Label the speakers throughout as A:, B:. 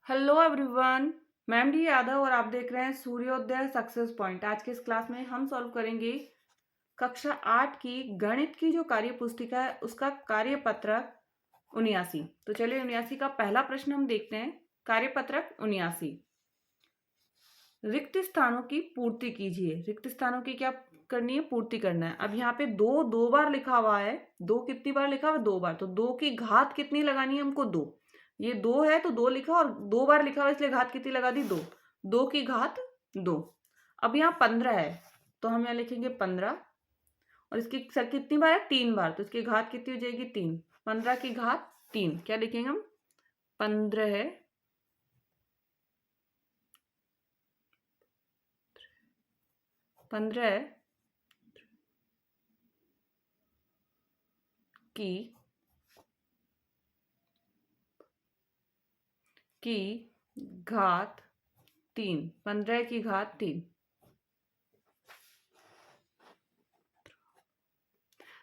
A: Hello everyone. मैं D Yadav और आप देख रहे हैं सूर्योदय सक्सेस पॉइंट। आज के इस क्लास में हम सॉल्व करेंगे कक्षा 8 की गणित की जो कार्य पुस्तिका है उसका कार्यपत्रक 79। तो चलिए 79 का पहला प्रश्न हम देखते हैं। कार्यपत्रक 79, रिक्त स्थानों की पूर्ति कीजिए। रिक्त स्थानों की क्या करनी है? पूर्ति करना है। अब यहाँ पे दो बार लिखा हुआ है। दो कितनी बार लिखा हुआ है? 2 बार। तो 2 की घात कितनी लगानी है हमको? 2। ये 2 है तो 2 लिखा, और 2 बार लिखा हुआ इसलिए घात कितनी लगा दी? 2। 2 की घात 2। अब यहाँ 15 है तो हम यहाँ लिखेंगे 15, और इसकी कितनी बार है? 3 बार। तो इसकी घात कितनी हो जाएगी? 3। 15 की घात 3 क्या लिखेंगे हम? 15 है 15 की घात 3। 15 की घात 3।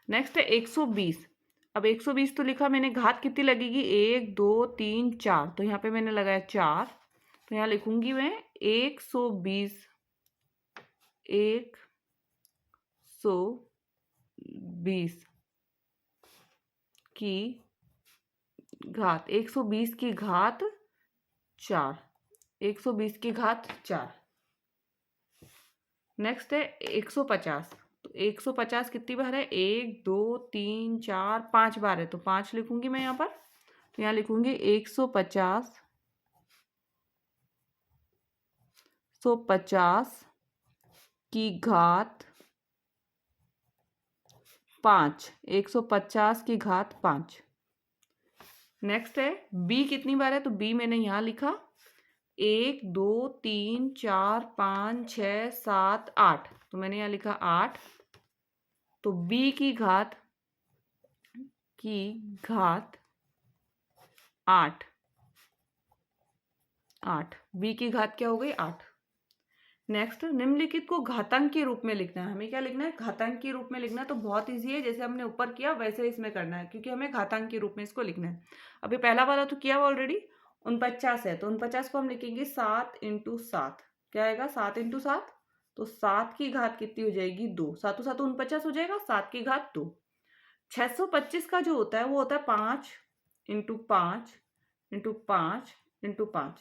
A: नेक्स्ट है 120। अब 120 तो लिखा मैंने, घात कितनी लगेगी? 1 2 3 4। तो यहाँ पे मैंने लगाया 4। तो यहाँ लिखूंगी मैं 120 की घात 120 की घात 4। 120 की घात 4। नेक्स्ट है 150। तो 150 कितनी बार है? 1 2 3 4 5 बार है, तो 5 लिखूंगी मैं यहाँ पर। तो यहाँ लिखूंगी 150 की घात 5। 150 की घात 5। नेक्स्ट है बी कितनी बार है? तो बी मैंने यहाँ लिखा 1 2 3 4 5 6 7 8। तो मैंने यहाँ लिखा 8। तो बी की घात 8। 8 बी की घात क्या हो गई? 8। नेक्स्ट, निम्नलिखित को घातांक के रूप में लिखना है। हमें क्या लिखना है? घातांक के रूप में लिखना है। तो बहुत इजी है, जैसे हमने ऊपर किया वैसे इसमें करना है, क्योंकि हमें घातांक के रूप में इसको लिखना है। अभी पहला वाला तो किया हुआ ऑलरेडी, 49 है। तो 49 को हम लिखेंगे 7 × 7। क्या आएगा? 7 × 7। तो 7 की घात कितनी हो जाएगी? 2। 7 7 49 हो जाएगा, 7 की घात 2। 625 का जो होता है वो होता है 5 × 5 × 5 × 5।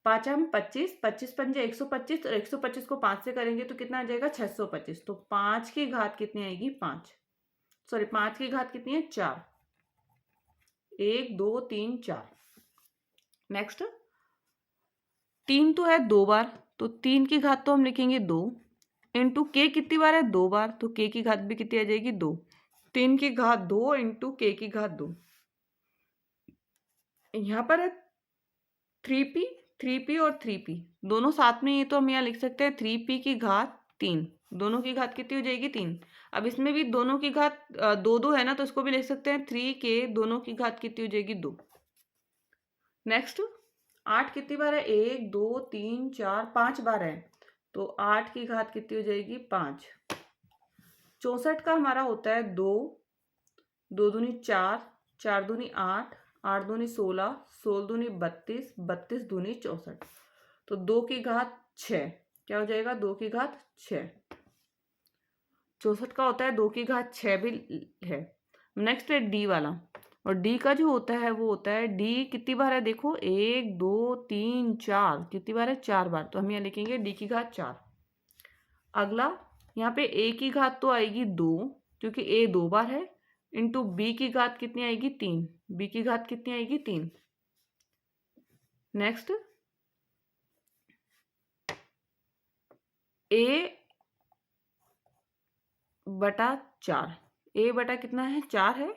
A: 5 हम 25, 25 पंजे 125। तो 125 को 5 से करेंगे तो कितना आ जाएगा? 625। तो 5 की घात कितनी आएगी? 5। सॉरी, 5 की घात कितनी है? 4। 1 2 3 4। नेक्स्ट, 3 तो है 2 बार, तो 3 की घात तो हम लिखेंगे 2 इंटू के कितनी बार है? 2 बार। तो के की घात भी कितनी आ जाएगी? 2। 3 की घात 2 इंटू के की घात 2। यहाँ पर है 3p और 3p दोनों साथ में, ये तो हम यहाँ लिख सकते हैं 3p की घात 3। दोनों की घात कितनी हो जाएगी? 3। अब इसमें भी दोनों की घात 2 2 है ना, तो इसको भी लिख सकते हैं 3 के दोनों की घात कितनी हो जाएगी? 2। नेक्स्ट, 8 कितनी बार है? 1 2 3 4 5 बार है, तो 8 की घात कितनी हो जाएगी? 5। 64 का हमारा होता है 2 2 दूनी 4 4 दूनी 8 8 दूनी 16 16 दूनी 32 32 दूनी 64। तो 2 की घात 6 क्या हो जाएगा? 2 की घात 6। 64 का होता है 2 की घात 6 भी है। नेक्स्ट है डी वाला, और डी का जो होता है वो होता है, डी कितनी बार है? देखो 1 2 3 4। कितनी बार है? 4 बार। तो हम यहाँ लिखेंगे डी की घात 4। अगला, यहाँ पे ए की घात तो आएगी 2, क्योंकि ए 2 बार है, इंटू बी की घात कितनी आएगी? 3। बी की घात कितनी आएगी? 3। नेक्स्ट, ए बटा 4। ए बटा कितना है? 4 है,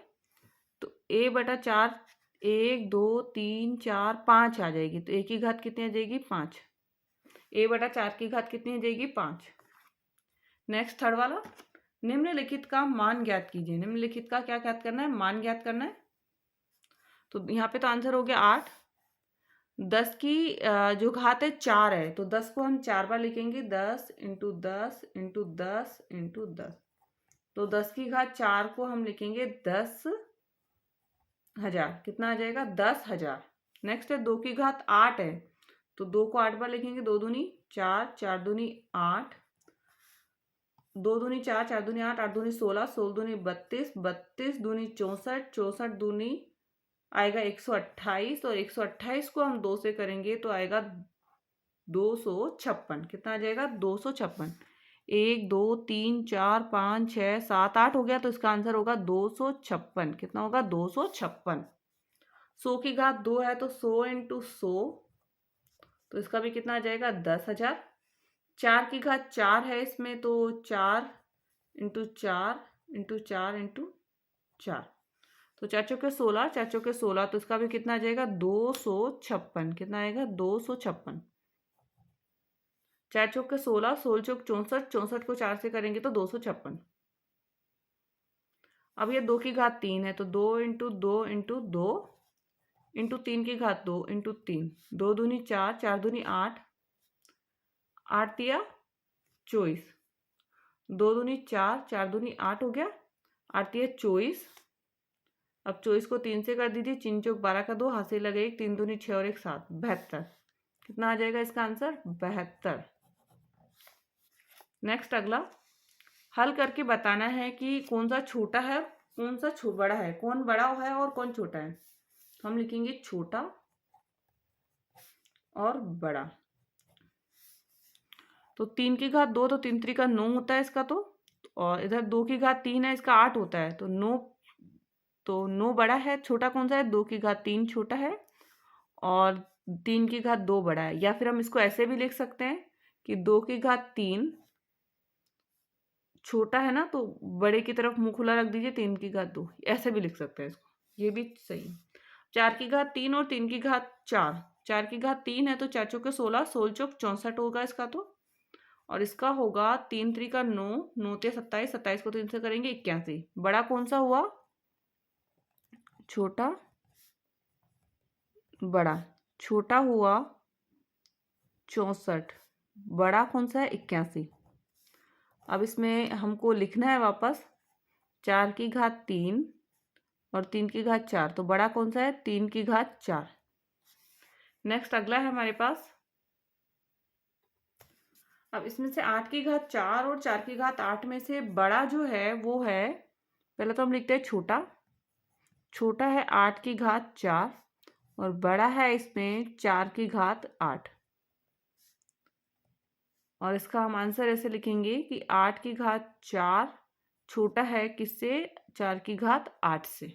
A: तो ए बटा 4 1 2 3 4 5 आ जाएगी। तो ए की घात कितनी आ जाएगी? 5। ए बटा 4 की घात कितनी आ जाएगी? 5। नेक्स्ट, थर्ड वाला, निम्नलिखित का मान ज्ञात कीजिए। निम्नलिखित का क्या ज्ञात करना है? मान ज्ञात करना है। तो यहाँ पे तो आंसर हो गया 8। 10 की जो घात है 4 है, तो 10 को हम 4 बार लिखेंगे, 10 × 10 × 10 × 10। तो 10 की घात 4 को हम लिखेंगे 10,000। कितना आ जाएगा? 10,000। नेक्स्ट है 2 की घात 8 है, तो 2 को 8 बार लिखेंगे, 2 दूनी 4, 4 दूनी 8, 2 दूनी 4, 4 दूनी 8, 8 दूनी 16, 16 दूनी 32, 32 दूनी 64, 64 दूनी आएगा 128, और 128 को हम 2 से करेंगे तो आएगा 256। कितना आ जाएगा? 256। 1 2 3 4 5 6 7 8 हो गया, तो इसका आंसर होगा 256। कितना होगा? 256। 100 की घात 2 है, तो 100 इंटू 100, तो इसका भी कितना आ जाएगा? 10,000। 4 की घात 4 है इसमें, तो 4 इंटू 4 इंटू 4 इंटू 4, तो 4 चौके 16, 4 चौके 16, तो इसका भी कितना आ जाएगा? 256। कितना आएगा? 256। 4 चौके 16, 16 चौक 64, 64 को 4 से करेंगे तो 256। अब ये 2 की घात 3 है, तो 2 इंटू 2 इंटू 2 इंटू 3 की घात 2 इंटू 3, 2 दूनी 4, 4 दूनी 8, 8 दिया 24, 2 दूनी 4, 4 दूनी 8 हो गया, 8 दिया 24। अब 24 को 3 से कर दीजिए, 3 चौक 12 का 2, हाथ से लगे 1, 3 दूनी 6 और 1 7, 72। कितना आ जाएगा इसका आंसर? 72। नेक्स्ट अगला, हल करके बताना है कि कौन सा छोटा है, कौन सा बड़ा है, कौन बड़ा है और कौन छोटा है। हम लिखेंगे छोटा और बड़ा। तो 3 की घात 2, तो 3 3 का 9 होता है इसका, तो और इधर 2 की घात 3 है, इसका 8 होता है, तो 9, तो 9 बड़ा है। छोटा कौन सा है? 2 की घात 3 छोटा है और 3 की घात 2 बड़ा है। या फिर हम इसको ऐसे भी लिख सकते हैं कि 2 की घात 3 छोटा है ना, तो बड़े की तरफ मुंह खुला रख दीजिए, 3 की घात 2, ऐसे भी लिख सकते हैं इसको, ये भी सही है। 4 की घात 3 और 3 की घात 4, 4 की घात 3 है, तो 4 चौके 16, 16 चौक 64 होगा इसका, तो और इसका होगा 3 3 का 9, 9 ते 27, 27 को 3 से करेंगे 81। बड़ा कौन सा हुआ? छोटा, बड़ा। छोटा हुआ 64, बड़ा कौन सा है? 81। अब इसमें हमको लिखना है वापस 4 की घात 3 और 3 की घात 4, तो बड़ा कौन सा है? 3 की घात 4। नेक्स्ट अगला है हमारे पास, अब इसमें से 8 की घात 4 और 4 की घात 8 में से बड़ा जो है वो है, पहले तो हम लिखते हैं छोटा। छोटा है 8 की घात 4 और बड़ा है इसमें 4 की घात 8, और इसका हम आंसर ऐसे लिखेंगे कि 8 की घात 4 छोटा है किससे? 4 की घात 8 से।